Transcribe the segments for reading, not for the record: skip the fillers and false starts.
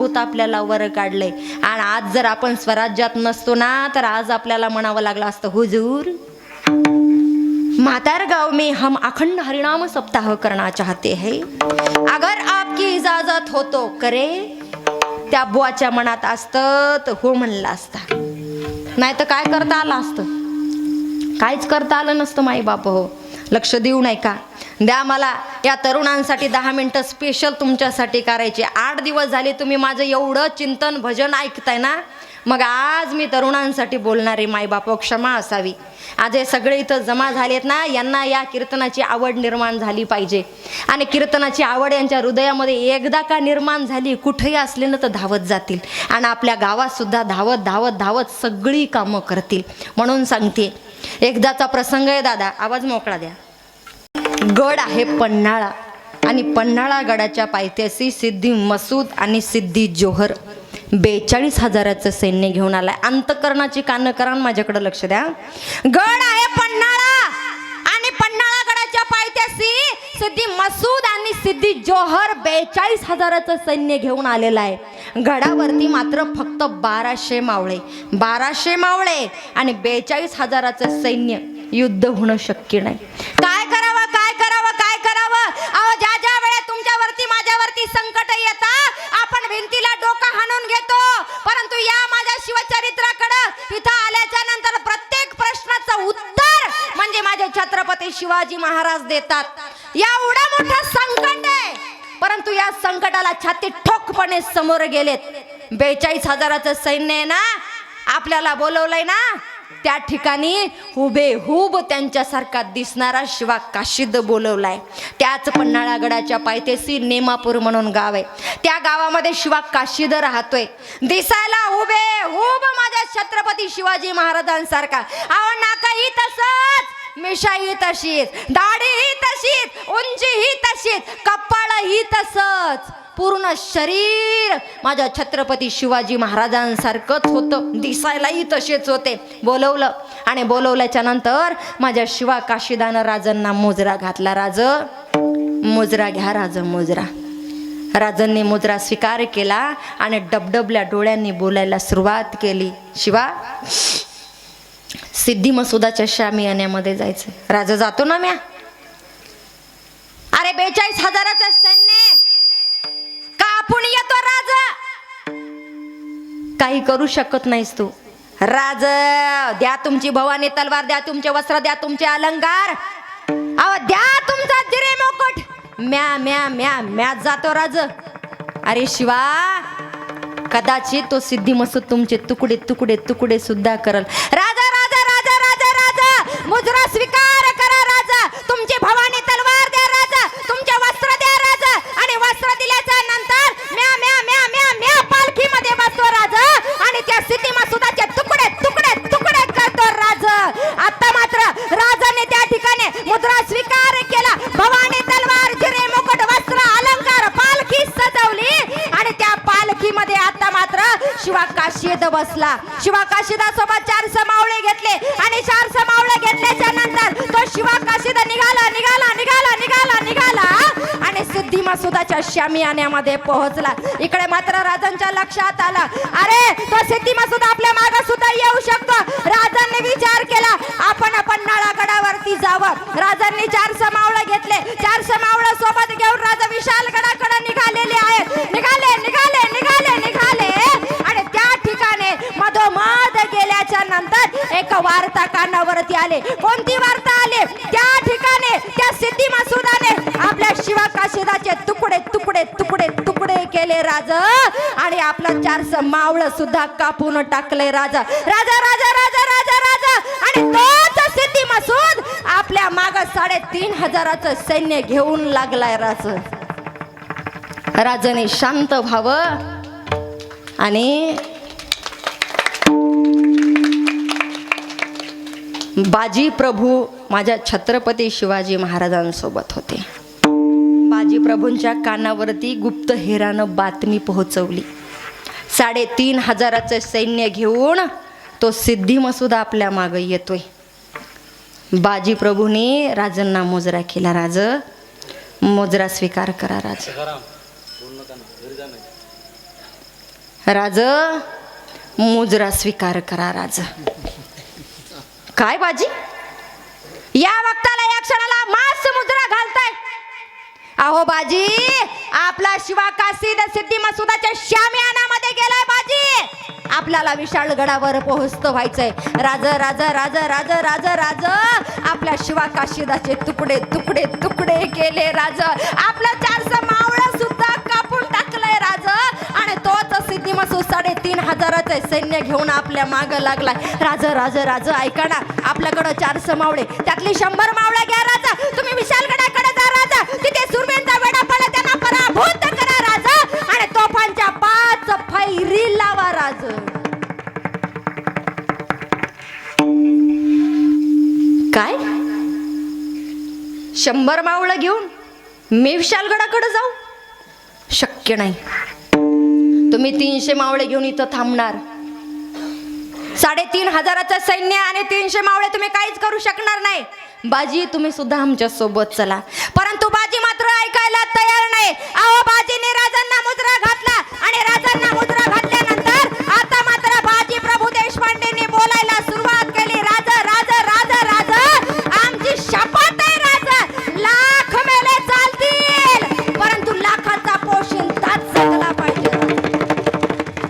आपल्याला वर काढलंय. आणि आज जर आपण स्वराज्यात नसतो ना तर आज आपल्याला म्हणावं लागलं असतं, हुजूर मातार गांव में हम अखंड हरिनाम सप्ताह करना चाहते हैं, अगर आपकी इजाजत हो तो करे. त्या बुवाच्या मनात असतं तर हो म्हणलं असतं, नाही तर काय करता आलं असतं, काहीच करता आलं नसतं. माई बाप हो, लक्ष देऊ नाही का? द्या मला या तरुणांसाठी 10 मिनटं स्पेशल तुमच्यासाठी करायचे. 8 दिवस झाले तुम्ही माझं एवढं चिंतन भजन ऐकताय ना, मग आज मी तरुणांसाठी बोलणारे. माई बाप क्षमा असावी. आज हे सगळे इथं जमा झालेत ना, यांना या कीर्तनाची आवड निर्माण झाली पाहिजे. आणि कीर्तनाची आवड यांच्या हृदयामध्ये एकदा का निर्माण झाली, कुठेही असले ना तर धावत जातील आणि आपल्या गावात सुद्धा धावत धावत धावत सगळी कामं करतील. म्हणून सांगते, एकदाचा प्रसंग आहे दादा, आवाज मोकळा द्या. गड आहे पन्हाळा आणि पन्हाळा गडाच्या पायथ्याशी सिद्धी मसूद आणि सिद्धी जोहर 42,000चं सैन्य घेऊन आलाय. अंतकरणाची कानं करा, माझ्याकडे लक्ष द्या. गड आहे पन्हाळा आणि पन्हाळा गडाच्या पायथ्याशी सिद्धी मसूद आणि सिद्धी जोहर 42,000चं सैन्य घेऊन आलेलं आहे. गडावरती मात्र फक्त 1200 मावळे, 1200 मावळे आणि 42,000चं सैन्य. युद्ध होणं शक्य नाही. काय करावं, काय करावं, काय करावं? अहो, ज्या ज्या वेळेस तुमच्यावरती माझ्यावरती संकट येतात आपण भिंतीला डोकं हाणून घेतो, परंतु या माझ्या शिवचरित्राकडे इथं आल्याच्या नंतर प्रत्येक प्रश्नाचं उत्तर म्हणजे माझे छत्रपती शिवाजी महाराज देतात. एवढं मोठं संकट आहे, परंतु या संकटाला छाती ठोकपणे समोर गेलेत. 42,000चं सैन्य आहे ना, आपल्याला बोलवलंय ना, त्या ठिकाणी हुबेहूब त्यांच्यासारखा दिसणारा शिवा काशीद बोलवलाय. त्याच पन्हाळा गडाच्या पायथ्याशी नेमापूर म्हणून गाव आहे. त्या गावामध्ये शिवा काशीद राहतोय. दिसायला हुबेहूब माझ्या छत्रपती शिवाजी महाराजांसारखा. अहो, नाकाही तसंच, मिशाही तशीच, दाढीही तशीच, उंचीही तशीच, कपाळही तसंच, पूर्ण शरीर माझ्या छत्रपती शिवाजी महाराजांसारखंच होतं. दिसायलाही तसेच होते. बोलवलं आणि बोलवल्याच्या नंतर माझ्या शिवा काशीदानं राजांना मुजरा घातला. राज मुजरा घ्या, राज मुजरा. राजांनी मुजरा स्वीकार केला आणि डबडबल्या डोळ्यांनी बोलायला सुरुवात केली. शिवा, सिद्धी मसुदाच्या शामियान्यामध्ये जायचं. राजा जातो ना म्या. अरे 42,000चं सैन्य कापून येतो. राजा काही करू शकत नाहीस तू. राज द्या तुमची भवानी तलवार, द्या तुमचे वस्त्र, द्या तुमचे अलंकार, अहो द्या तुमचा जिरे मुकुट. म्या म्या म्या म्या जातो राज. अरे शिवा, कदाचित तो सिद्धी मसूद तुमचे तुकडे तुकडे तुकडे सुद्धा करल. राजा राजा राजा राजा राजा मुजरा स्वीकार करा. राजा तुमची भवानी तलवार द्या. राजा तुमचे वस्त्र द्या. राजा आणि वस्त्र दिल्याच्या नंतर म्या म्या म्या म्या म्या पालखीमध्ये बसतो राजा आणि त्या सिद्धी मसुदाचे तुकडे तुकडे तुकडे करतो राजा. आता मात्र राजाने त्या ठिकाणी मुद्रा स्वीकार केला. भवानी तलवार, जिरे मुकुट, वस्त्र, अलंकार, पालखी सजवली आणि त्या पालखीमध्ये आता मात्र शिवा काशीद बसला. शिवा काशीदासोबत 400 मावळे घेतले आणि 400 मावळे घेतल्याच्या नंतर तो शिवा काशीद निघाला निघाला निघाला निघाला निघाला आणि सिद्धी मसुदाच्या शामियान्यामध्ये पोहोचला. इकडे मात्र राजांच्या लक्षात आला, अरे तो सिद्धी मसूद आपल्या मागे सुद्धा येऊ शकतो. राजांनी विचार केला, आपण पन्हाळा गडावरती जावं. राजांनी 400 मावळे घेतले. 400 मावळे सोबत घेऊन राजा विशाल गडाकडे निघालेले आहेत. निघाले निघाले निघाले निघाले आणि त्या ठिकाणी मधोमध गेल्याच्या नंतर एक वार्ता कानावरती आले. कोणती वार्ता आली? त्या ठिकाणी त्या सिद्धी मसुदाने आपल्या शिवा काशीदाचे तुकडे तुकडे तुकडे तुकडे केले राजा आणि आपलं 400 मावळ सुद्धा कापून टाकले राजा. राजा राजा राजा राजा राजा आणि तोच सिद्धी मसूद आपल्या माग 3,500चं सैन्य घेऊन लागलाय. राजाने शांत व्हावं आणि बाजी प्रभू माझ्या छत्रपती शिवाजी महाराजांसोबत होते. बाजी प्रभूंच्या कानावरती गुप्त हेरानं बातमी पोहोचवली. 3,500चं सैन्य घेऊन तो सिद्धी मसूद आपल्या मागे येतोय. बाजी प्रभूने राजांना मुजरा केला. राज मुजरा स्वीकार करा. राज राज, मुजरा स्वीकार करा राज. काय बाजी, या वक्ताला या क्षणाला मास मुजरा घालताय? अहो बाजी, आपला शिवा काशीद सिद्धी मसुदाच्या शामियानामध्ये गेलाय बाजी. आपल्याला विशाळगडावर पोहोचतो व्हायचंय. राज राज राज राज राज राज, आपल्या शिवा काशीदाचे तुकडे तुकडे तुकडे केले राज. आपलं 400 मावळं सुद्धा कापून टाकलंय राज. आणि तोच सिद्धी मसूद 3,500चे सैन्य घेऊन आपल्या माग लागलाय. राज राज राज, ऐका ना, आपल्याकडं 400 मावळे, त्यातली 100 मावळे घ्या राजा. तुम्ही विशालगडाकडे जा राजा. तिथे सुरवेंचा वेढा पडला, त्यांना पराभूत करा राजा. आणि तोफांच्या 5 फैरी लावा राज. काय 100 मावळं घेऊन मी विशालगडाकडे जाऊ? शक्य नाही. तुम्ही 300 मावळे घेऊन इथं थांबणार. 3,500चं सैन्य आणि 300 मावळे तुम्ही काहीच करू शकणार नाही. बाजी, तुम्ही सुद्धा आमच्या सोबत चला. परंतु बाजी मात्र ऐकायला तयार नाही. अहो, बाजीने राजांना मुजरा घातला आणि राजांना मुजरा घातल्यानंतर आता मात्र बाजी प्रभू देशपांडेंनी बोलायला सुरुवात केली. राज राज राज राज, आमची शपथ आहे राज, लाख मेले चालतील, परंतु लाखाचा पोशिंदाच जगला पाहिजे.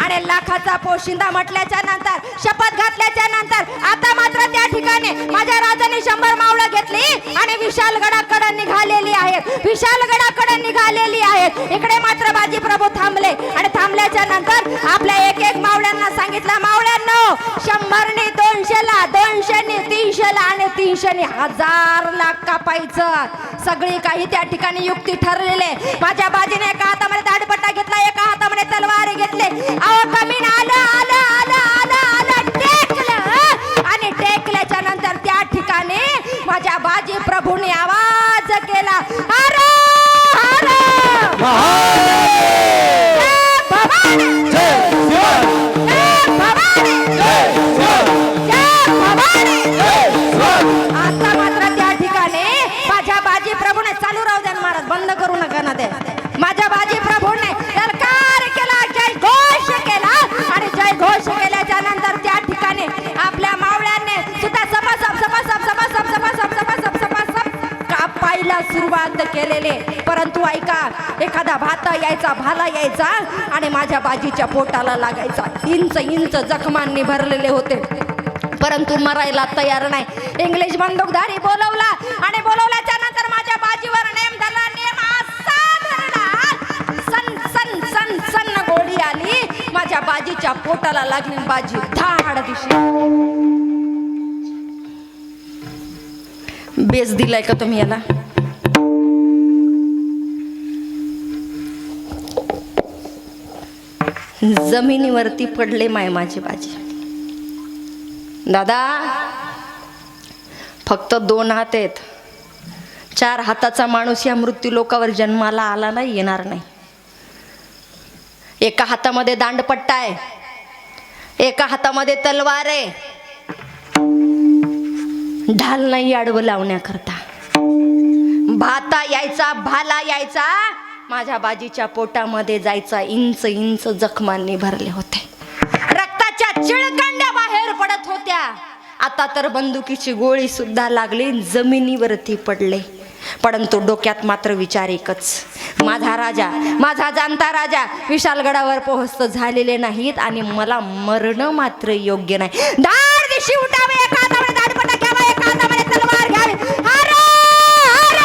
आणि लाखाचा पोशिंदा म्हटल्याच्या नंतर, शपथ घातल्याच्या नंतर आता मात्र त्या ठिकाणी माझ्या राजाने 100 मावळं घेतली आणि विशालगडाकडे निघालेली आहेत. विशालगडाकडे निघालेली आहेत. इकडे मात्र बाजी प्रभू थांबले आणि थांबल्याच्या नंतर आपल्या एक एक मावळ्यांना सांगितलं, मावळ्यांनो, 100नी 200ला, 200नी 300ला आणि 300नी 1000 लाख कापायचं. सगळी काही त्या ठिकाणी युक्ती ठरलेले. माझ्या बाजीने एका हातामध्ये दाढपट्टा घेतला, एका हातामध्ये तलवार घेतले. अहो, कमी आलं आलं आलं आलं आलं, टेकलं आणि टेकल्याच्या नंतर त्या ठिकाणी माझ्या बाजी प्रभूने आवाज केला, हर हर भवानी, भवानी, भवानी. आता मात्र त्या ठिकाणी माझ्या बाजी प्रभूने, चालू राहू द्या महाराज, बंद करू नका ना ते. माझ्या बाजी प्रभूने ललकार केला, जय घोष केला आणि जय घोष केल्याच्या नंतर त्या ठिकाणी आपल्या मावळ्यांनी सुद्धा सपासप सपासप सपासप सपासप सपासप सपासप कापायला सुरुवात केलेले. परंतु ऐका, एखादा भाता यायचा, भाला यायचा आणि माझ्या बाजीच्या पोटाला लागायचा. इंच इंच जखमांनी भरलेले होते, परंतु मरायला तयार नाही. इंग्लिश बंदूकधारी बोलवला आणि बोलवल्याच्या नंतर माझ्या बाजीवर नेम धरला. नेम असा धरला, सन सन सन सन गोळी आली, माझ्या बाजीच्या पोटाला लागली. बाजी धाड दिशी. बेस दिलाय का तुम्ही याला? जमिनीवरती पडले माझे बाजी. दादा, फक्त 2 हात आहेत. 4 हाताचा माणूस या मृत्यू लोकावर जन्माला आला नाही, येणार नाही. एका हातामध्ये दांडपट्टा आहे, एका हातामध्ये तलवार आहे. ढाल नाही आडवं लावण्याकरता. भाता यायचा, भाला यायचा, माझ्या बाजीच्या पोटामध्ये जायचा. इंच इंच जखमांनी भरले होते, रक्ताच्या चिळकांड्या बाहेर पडत होत्या. आता तर बंदुकीची गोळी सुद्धा लागली, जमिनीवरती पडले. परंतु डोक्यात मात्र विचार एकच, माझा राजा, माझा जाणता राजा विशालगडावर पोहोचत झालेले नाहीत आणि मला मरण मात्र योग्य नाही. धाड दिशी उठावे, एका हातामध्ये दाढपट्टा घ्यावा, एका हातामध्ये तलवार घ्यावी. हर हर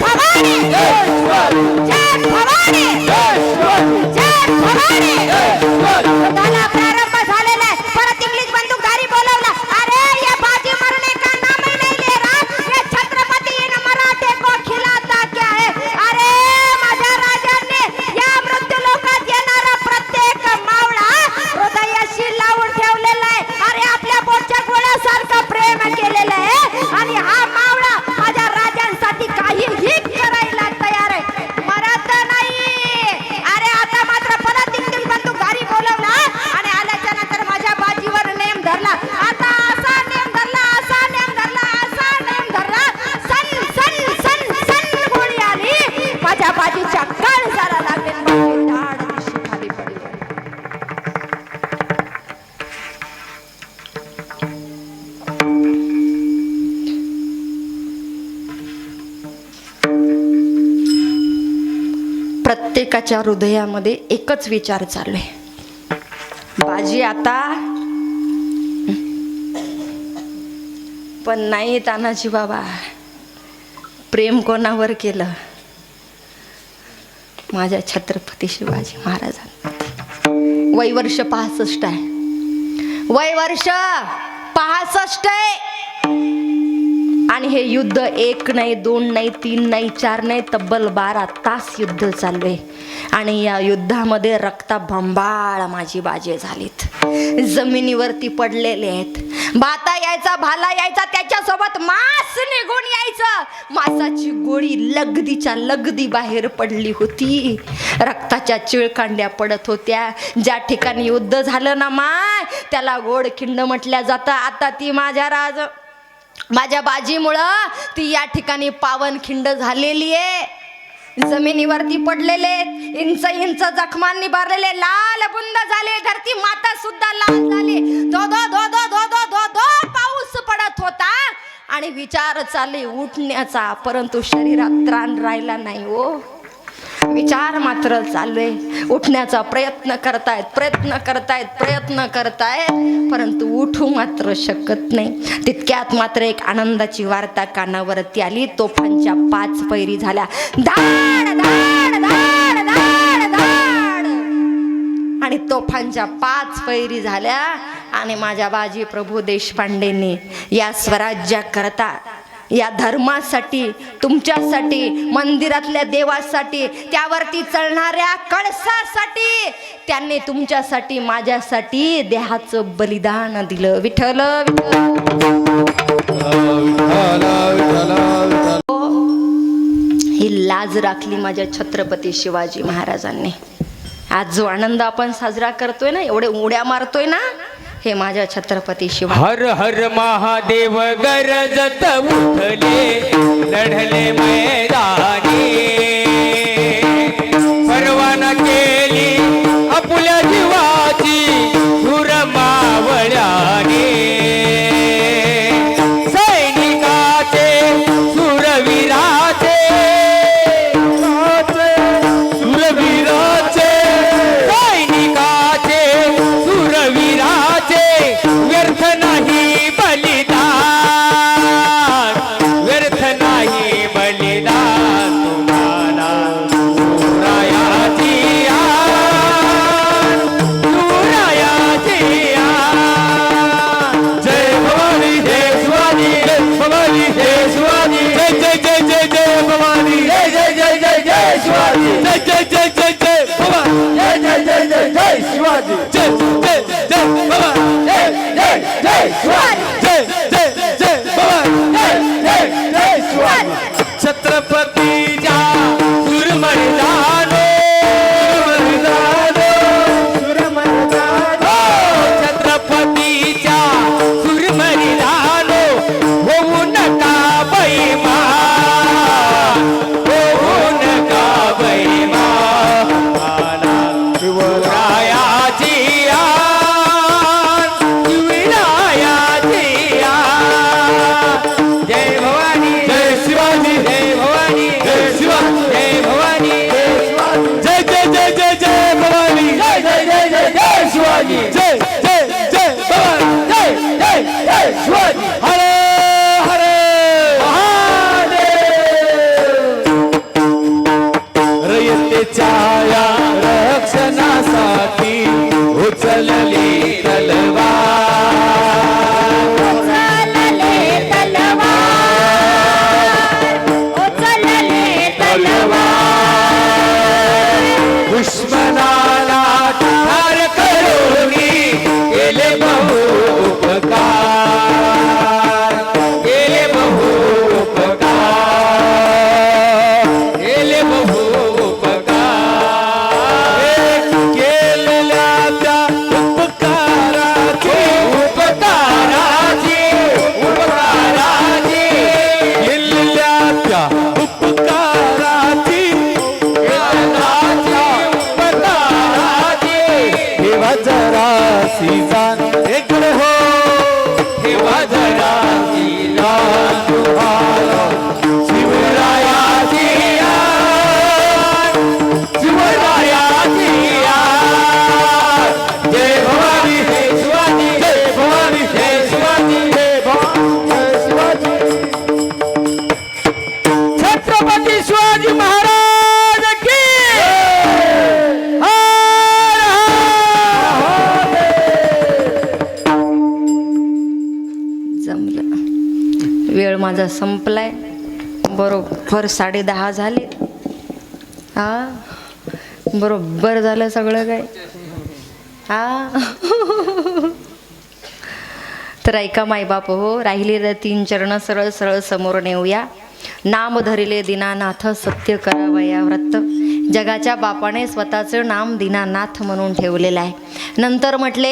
भवानी, जय भवानी, जय भवानी. युद्धाला प्रारंभ झालेला आहे. परत इंग्लिश बंदूकधारी बोलवला. अरे, ये बाजी मरने का नाम ही नहीं ले रहा, ये छत्रपति इन मराठे को खिलाता क्या है. अरे, माझ्या राजांनी या मृत्यू लोकात येणारा प्रत्येक मावळा हृदयाशी लावून ठेवलेला आहे. अरे, आपल्या पोटच्या गोळ्यासारखं प्रेम केलेलं आहे आणि हा मावळा माझ्या राजांसाठी काहीही करायला तयार आहे. प्रत्येकाच्या हृदयामध्ये एकच विचार चालू आहे, बाजी आता. पण नाही तानाजी बाबा, प्रेम कोणावर केलं? माझ्या छत्रपती शिवाजी महाराजांनी. वय वर्ष 65 आहे, वय वर्ष 65 आहे. आणि हे युद्ध 1 नाही 2 नाही 3 नाही 4 नाही, तब्बल 12 तास युद्ध चालू आहे. आणि या युद्धामध्ये रक्ताबंबाळ माझी बाजे झालीत, जमिनीवरती पडलेले आहेत. भाता यायचा, भाला यायचा, त्याच्यासोबत मांस निघून यायचं. मांसाची गोळी लगदीच्या लगदी बाहेर पडली होती, रक्ताच्या चिळकांड्या पडत होत्या. ज्या ठिकाणी युद्ध झालं ना माय, त्याला गोडखिंड म्हटल्या जातं. आता ती माझ्या बाजीमुळं ती या ठिकाणी पावनखिंड झालेली आहे. जमिनीवरती पडलेले, इंच इंच जखमांनी भरलेले, लाल बुंद झाले. धरती माता सुद्धा लाल झाली. दो दो दो दो दो दो दो दो पाऊस पडत होता आणि विचार चालले उठण्याचा, परंतु शरीरात त्राण राहिला नाही हो. विचार मात्र चालू आहे, उठण्याचा प्रयत्न करतायत, परंतु उठू मात्र शकत नाही. तितक्यात मात्र एक आनंदाची वार्ता कानावरती आली. तोफांच्या 5 फैरी झाल्या. धाड धाड धाड धाड धाड, आणि तोफांच्या 5 फैरी झाल्या. आणि माझ्या बाजी प्रभू देशपांडेंनी या स्वराज्याकरता, या धर्मासाठी, तुमच्यासाठी, मंदिरातल्या देवासाठी, त्यावरती चढणाऱ्या कळसासाठी त्यांनी तुमच्यासाठी, माझ्यासाठी देहाचं बलिदान दिलं. विठ्ठल ही लाज राखली माझ्या छत्रपती शिवाजी महाराजांनी. आज जो आनंद आपण साजरा करतोय ना, एवढे उड्या मारतोय ना, हे माझ्या छत्रपती शिवाजी. हर हर महादेव गरजत उठले, लढले मैदानी. परवाना केली आपुल्या जीवाची धुर मावळ्याने. सैनिकाचे सुरवीराचे, सुरवीराचे, सैनिकाचे सुरवीराचे व्यर्थ नाही बलिदान, व्यर्थ नाही बलिदान. तुम्हाला सुरायाची आन, सुरायाची आन. जय भवानी जय शिवाजी, जय भवानी जय शिवाजी, जय जय जय जय जय भवानी, जय जय जय जय जय शिवाजी, जय जय जय जय जय भवानी, जय जय जय जय जय शिवाजी, जय जय जय भवानी, जय जय जय शिवाजी, जय जय जय भवानी, जय जय जय शिवाजी. छत्रपतीच्या सुरमर्दानो, सुरमर्दानो, छत्रपतीच्या सुरमर्दानो, होऊ नका बैमान, होऊ नका बैमान. शिवरायाची आन, शिवरायाची आन. जय भवानी जय शिवाजी, जय भवानी जय शिवाजी, जय भवानी जय शिवाजी, जय जय जय जय जय भवानी, जय जय जय जय जय शिवाजी, जय जय जय भवानी, जय जय जय शिवाजी. हर हर महादेव. रयतेच्या या रक्षणासाठी उचलली तलवार, दुश्मनाला ठार करून केले बहु उपकार, केले बहु उपकार, केले बहु उपकार. केलेल्या त्या उपकाराची, उपकाराची, उपकाराची, केलेल्या त्या उपकाराची, उपकाराची, शिवाजी महाराज की हर हर जमलं. वेळ माझा संपलाय. बरोबर 10:30 झाले. हा बरोबर झालं सगळं काय. हा तर ऐका मायबाप हो, राहिलेले 3 चरण सरळ सरळ समोर नेऊया. नाम धरिले दीनानाथ सत्य करावया व्रत. जगाच्या बापाने स्वतःचं नाम दीनानाथ म्हणून ठेवलेलं आहे. नंतर म्हटले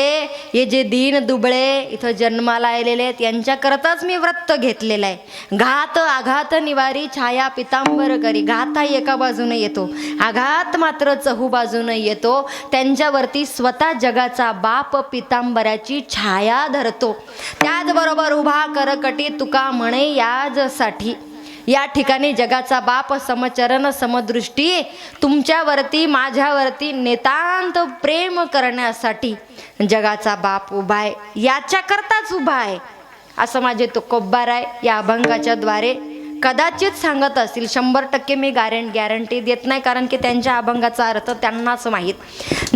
हे जे दीन दुबळे इथं जन्माला आलेले आहेत यांच्याकरताच मी व्रत घेतलेलं आहे. घात आघात निवारी छाया पितांबर करी. घात हा एका बाजूने येतो, आघात मात्र चहू बाजूने येतो. त्यांच्यावरती स्वतः जगाचा बाप पितांबराची छाया धरतो. त्याचबरोबर उभा करकटी तुका म्हणे याजसाठी. या ठिकाणी जगाचा बाप समचरण समदृष्टी तुमच्यावरती माझ्यावरती नितांत प्रेम करण्यासाठी जगाचा बाप उभा आहे. याच्याकरताच उभा आहे असं माझे तुकोब्बार आहे. या अभंगाच्या द्वारे कदाचित सांगत असतील. 100% मी गॅरंटी देत नाही, कारण की त्यांच्या अभंगाचा अर्थ त्यांनाच माहीत.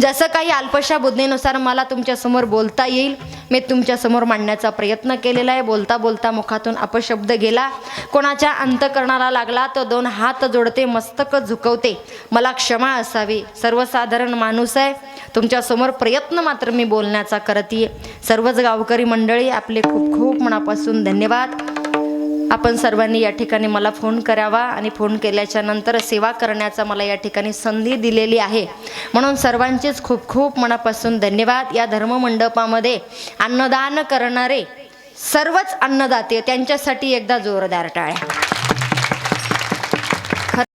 जसं काही अल्पशा बुद्धीनुसार मला तुमच्यासमोर बोलता येईल मी तुमच्यासमोर मांडण्याचा प्रयत्न केलेला आहे. बोलता बोलता मुखातून अपशब्द गेला, कोणाच्या अंतकरणाला लागला तर 2 हात जोडते, मस्तक झुकवते. मला क्षमा असावी. सर्वसाधारण माणूस आहे. तुमच्यासमोर प्रयत्न मात्र मी बोलण्याचा करते. सर्वच गावकरी मंडळी आपले खूप खूप मनापासून धन्यवाद. आपण सर्वांनी या ठिकाणी मला फोन करावा आणि फोन केल्याच्या नंतर सेवा करण्याचा मला या ठिकाणी संधी दिलेली आहे, म्हणून सर्वांचेच खूप खूप मनापासून धन्यवाद. या धर्ममंडपामध्ये अन्नदान करणारे सर्वच अन्नदाते त्यांच्यासाठी एकदा जोरदार टाळ्या.